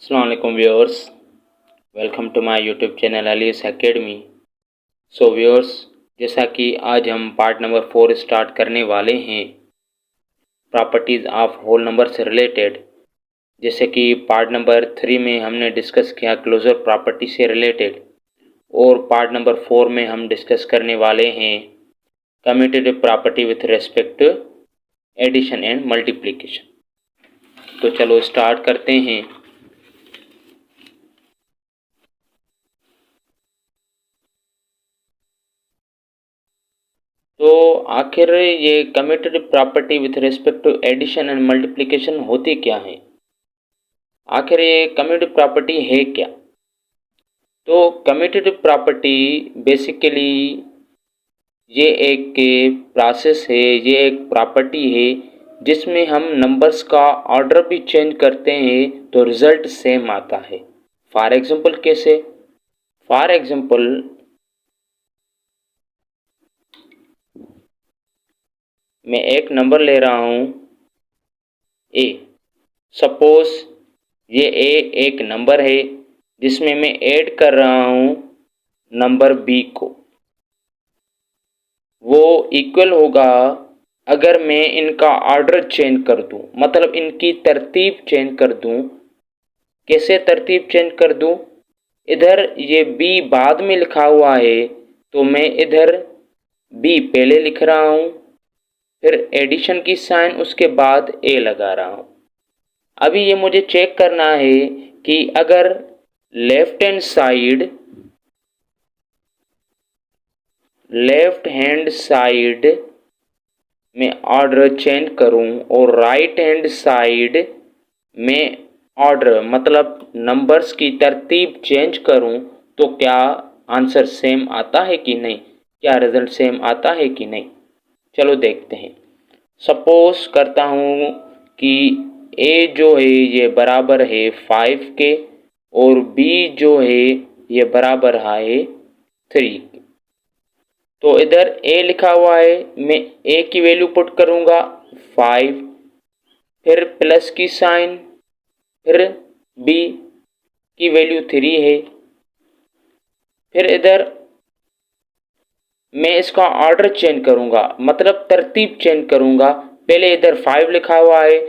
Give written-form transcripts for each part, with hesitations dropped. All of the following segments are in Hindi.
अस्सलाम वालेकुम viewers, welcome to my YouTube channel Ali's academy. So viewers, जैसा कि आज हम पार्ट नंबर 4 स्टार्ट करने वाले हैं प्रॉपर्टीज़ ऑफ होल नंबर से रिलेटेड। जैसे कि पार्ट नंबर 3 में हमने डिस्कस किया क्लोजर प्रॉपर्टी से रिलेटेड, और पार्ट नंबर 4 में हम डिस्कस करने वाले हैं commutative property with respect to addition and multiplication. तो चलो स्टार्ट करते हैं। तो आखिर ये commutative property with respect to addition and multiplication होती क्या है? आखिर ये कम्यूटेटिव प्रॉपर्टी है क्या? तो कम्यूटेटिव प्रॉपर्टी बेसिकली ये एक प्रोसेस है, ये एक प्रॉपर्टी है जिसमें हम नंबर्स का ऑर्डर भी चेंज करते हैं तो रिजल्ट सेम आता है। फॉर एग्जांपल कैसे? फॉर एग्जांपल मैं एक नंबर ले रहा हूँ ए। सपोज ये ए एक नंबर है जिसमें मैं ऐड कर रहा हूँ नंबर बी को। वो इक्वल होगा अगर मैं इनका ऑर्डर चेंज कर दूँ, मतलब इनकी तरतीब चेंज कर दूँ। कैसे तरतीब चेंज कर दूँ? इधर ये बी बाद में लिखा हुआ है तो मैं इधर बी पहले लिख रहा हूँ, फिर एडिशन की साइन उसके बाद ए लगा रहा हूँ। अभी ये मुझे चेक करना है कि अगर लेफ्ट हैंड साइड में ऑर्डर चेंज करूं और राइट हैंड साइड में ऑर्डर मतलब नंबर्स की तरतीब चेंज करूं तो क्या आंसर सेम आता है कि नहीं, क्या रिजल्ट सेम आता है कि नहीं? चलो देखते हैं। सपोज करता हूं कि ए जो है ये बराबर है 5 के और बी जो है ये बराबर है 3 के। तो इधर ए लिखा हुआ है, मैं ए की वैल्यू पुट करूंगा 5, फिर प्लस की साइन, फिर बी की वैल्यू 3 है। फिर इधर मैं इसका ऑर्डर चेंज करूंगा, मतलब तरतीब चेंज करूंगा। पहले इधर 5 लिखा हुआ है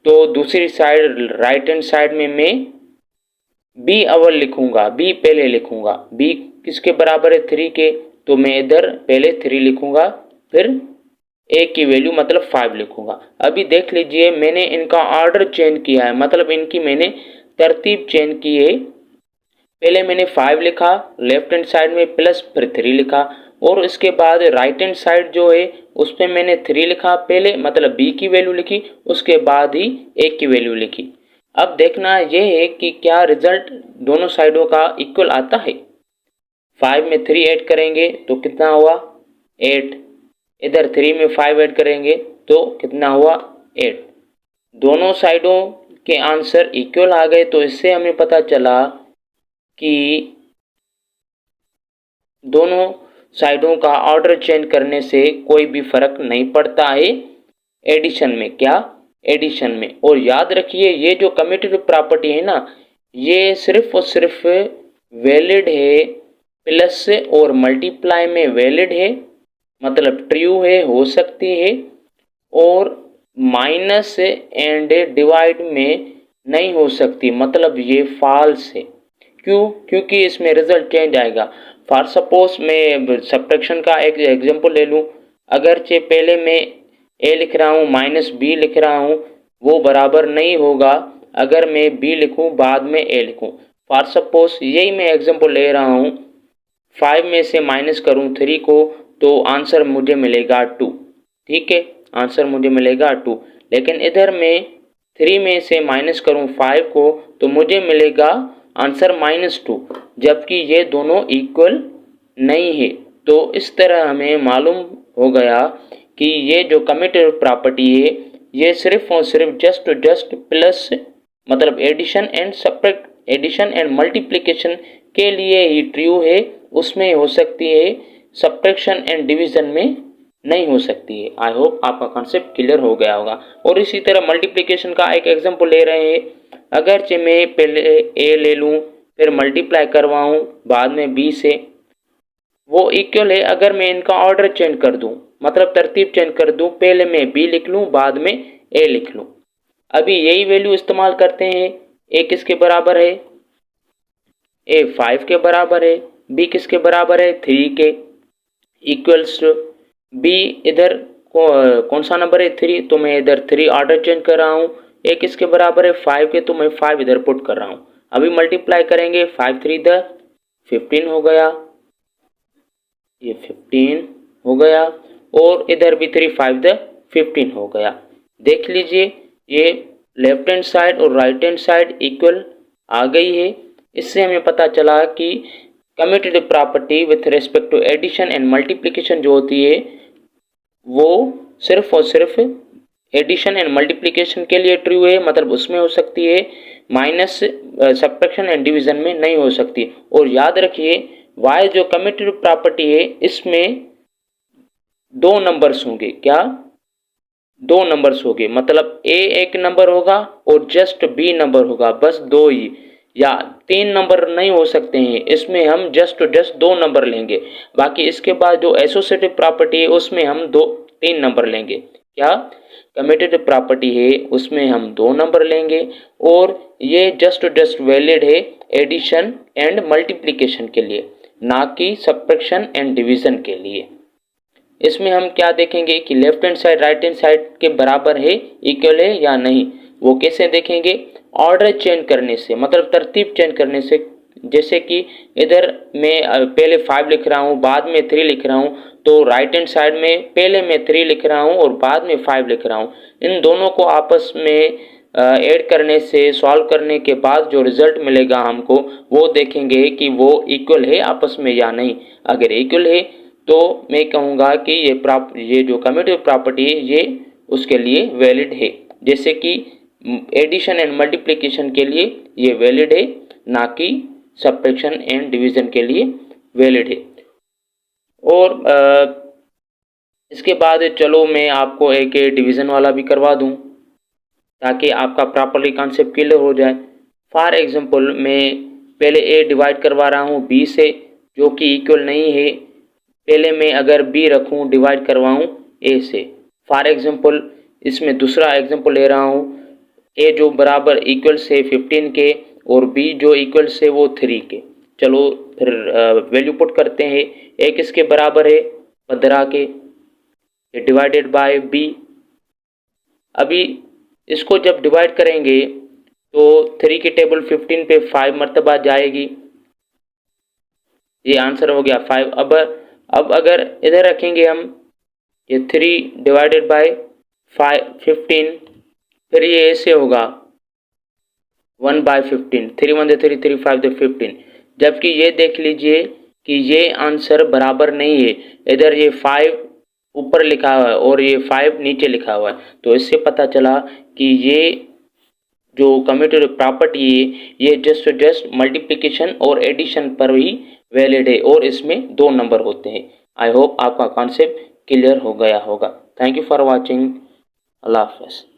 तो दूसरी साइड राइट हैंड साइड में मैं बी अव्वल लिखूंगा, बी पहले लिखूंगा। बी किसके बराबर है 3 के, तो मैं इधर पहले 3 लिखूंगा, फिर ए की वैल्यू मतलब 5 लिखूंगा। अभी देख लीजिए मैंने इनका ऑर्डर चेंज किया है, मतलब इनकी मैंने तरतीब चेंज की है। पहले मैंने 5 लिखा, लेफ्ट हैंड साइड में प्लस, फिर 3 लिखा, और इसके बाद राइट हैंड साइड जो है उस पर मैंने 3 लिखा पहले, मतलब बी की वैल्यू लिखी, उसके बाद ही ए की वैल्यू लिखी। अब देखना यह है कि क्या रिजल्ट दोनों साइडों का इक्वल आता है। 5 में 3 ऐड करेंगे तो कितना हुआ 8, इधर 3 में 5 ऐड करेंगे तो कितना हुआ 8। दोनों साइडों के आंसर इक्वल आ गए, तो इससे हमें पता चला कि दोनों साइडों का ऑर्डर चेंज करने से कोई भी फर्क नहीं पड़ता है एडिशन में। क्या? एडिशन में। और याद रखिए ये जो कम्यूटेटिव प्रॉपर्टी है ना, ये सिर्फ और सिर्फ वैलिड है प्लस और मल्टीप्लाई में वैलिड है, मतलब ट्रू है, हो सकती है, और माइनस एंड डिवाइड में नहीं हो सकती, मतलब ये फॉल्स है। क्यों? क्योंकि इसमें रिजल्ट चेंज आएगा। फॉर सपोज मैं सब्ट्रैक्शन का एक एग्जांपल ले लूँ। अगरचे पहले मैं ए लिख रहा हूँ माइनस बी लिख रहा हूँ, वो बराबर नहीं होगा अगर मैं बी लिखूँ बाद में ए लिखूँ। फॉर सपोज यही मैं एग्जांपल ले रहा हूँ, 5 में से माइनस करूँ 3 को तो आंसर मुझे मिलेगा 2। ठीक है, आंसर मुझे मिलेगा 2। लेकिन इधर मैं 3 में से माइनस करूँ 5 को तो मुझे मिलेगा आंसर -2, जबकि ये दोनों इक्वल नहीं है। तो इस तरह हमें मालूम हो गया कि ये जो कम्यूटेटिव प्रॉपर्टी है ये सिर्फ और सिर्फ जस्ट प्लस मतलब एडिशन एंड मल्टीप्लिकेशन के लिए ही ट्रू है, उसमें हो सकती है, सब्ट्रैक्शन एंड डिवीजन में नहीं हो सकती है। आई होप आपका कॉन्सेप्ट क्लियर हो गया होगा। और इसी तरह मल्टीप्लिकेशन का एक एग्जांपल ले रहे हैं। अगरचे मैं पहले ए ले लूँ फिर मल्टीप्लाई करवाऊँ बाद में बी से, वो इक्वल है अगर मैं इनका ऑर्डर चेंज कर दूँ, मतलब तरतीब चेंज कर दूँ, पहले मैं बी लिख लूँ बाद में ए लिख लूँ। अभी यही वैल्यू इस्तेमाल करते हैं। ए किसके बराबर है? ए 5 के बराबर है। बी किसके बराबर है? 3 के। इक्वल्स बी इधर कौन सा नंबर है? 3, तो मैं इधर 3 ऑर्डर चेंज कर रहा हूँ। ए किसके बराबर है? 5 के, तो मैं 5 इधर पुट कर रहा हूँ। अभी मल्टीप्लाई करेंगे, 5 3 द 15 हो गया, ये 15 हो गया, और इधर भी 3 5 द 15 हो गया। देख लीजिए ये लेफ्ट हैंड साइड और राइट हैंड साइड इक्वल आ गई है। इससे हमें पता चला कि commutative property with respect to addition and multiplication जो होती है वो सिर्फ और सिर्फ एडिशन एंड मल्टीप्लिकेशन के लिए ट्रू है, मतलब उसमें हो सकती है, माइनस सब्ट्रैक्शन एंड डिवीजन में नहीं हो सकती। और याद रखिए y जो कम्यूटेटिव प्रॉपर्टी है इसमें 2 नंबर्स होंगे। क्या? 2 नंबर्स होंगे, मतलब a एक नंबर होगा और जस्ट b नंबर होगा, बस 2 ही, या 3 नंबर नहीं हो सकते हैं। इसमें हम जस्ट 2 नंबर लेंगे। बाकी इसके बाद जो एसोसिएटिव प्रॉपर्टी है उसमें हम 3 नंबर लेंगे। क्या? कम्यूटेटिव प्रॉपर्टी है उसमें हम 2 नंबर लेंगे, और ये जस्ट वैलिड है एडिशन एंड मल्टीप्लिकेशन के लिए, ना कि सब्ट्रैक्शन एंड डिवीजन के लिए। इसमें हम क्या देखेंगे कि left hand side right hand side के बराबर है, इक्वल है या नहीं। वो कैसे देखेंगे? ऑर्डर चेंज करने से, मतलब तरतीब चेंज करने से। जैसे कि इधर मैं पहले 5 लिख रहा हूँ बाद में 3 लिख रहा हूँ, तो राइट हैंड साइड में पहले मैं 3 लिख रहा हूँ और बाद में 5 लिख रहा हूँ। इन दोनों को आपस में ऐड करने से, सॉल्व करने के बाद जो रिजल्ट मिलेगा हमको, वो देखेंगे कि वो इक्वल है आपस में या नहीं। अगर इक्वल है तो मैं कहूँगा कि ये जो कम्यूटेटिव प्रॉपर्टी है ये उसके लिए वैलिड है। जैसे कि एडिशन एंड मल्टीप्लिकेशन के लिए ये वैलिड है, ना कि सब्ट्रैक्शन एंड डिवीजन के लिए वैलिड है। और इसके बाद चलो मैं आपको एक डिवीजन वाला भी करवा दूं ताकि आपका प्रॉपरली कॉन्सेप्ट क्लियर हो जाए। फॉर एग्जांपल मैं पहले ए डिवाइड करवा रहा हूँ बी से, जो कि इक्वल नहीं है। पहले मैं अगर बी रखूँ डिवाइड करवाऊँ ए से। फॉर एग्जांपल इसमें दूसरा एग्जांपल ले रहा हूँ, ए जो बराबर इक्वल से 15 के और बी जो इक्वल से वो 3 के। चलो फिर वैल्यू पुट करते हैं। ए किसके बराबर है? 15 के, डिवाइडेड बाय बी। अभी इसको जब डिवाइड करेंगे तो 3 की टेबल 15 पे 5 मरतबा जाएगी, ये आंसर हो गया 5। अब अगर इधर रखेंगे हम ये 3 डिवाइडेड बाय 15, फिर ये ऐसे होगा 1/15, 3 1 3 3 5 15। जबकि ये देख लीजिए कि ये आंसर बराबर नहीं है, इधर ये 5 ऊपर लिखा हुआ है और ये 5 नीचे लिखा हुआ है। तो इससे पता चला कि ये जो कम्यूटेटिव प्रॉपर्टी है ये जस्ट मल्टीप्लिकेशन और एडिशन पर ही वैलिड है, और इसमें 2 नंबर होते हैं। आई होप आपका कॉन्सेप्ट क्लियर हो गया होगा। Thank you for watching. अल्लाह हाफ़िज़।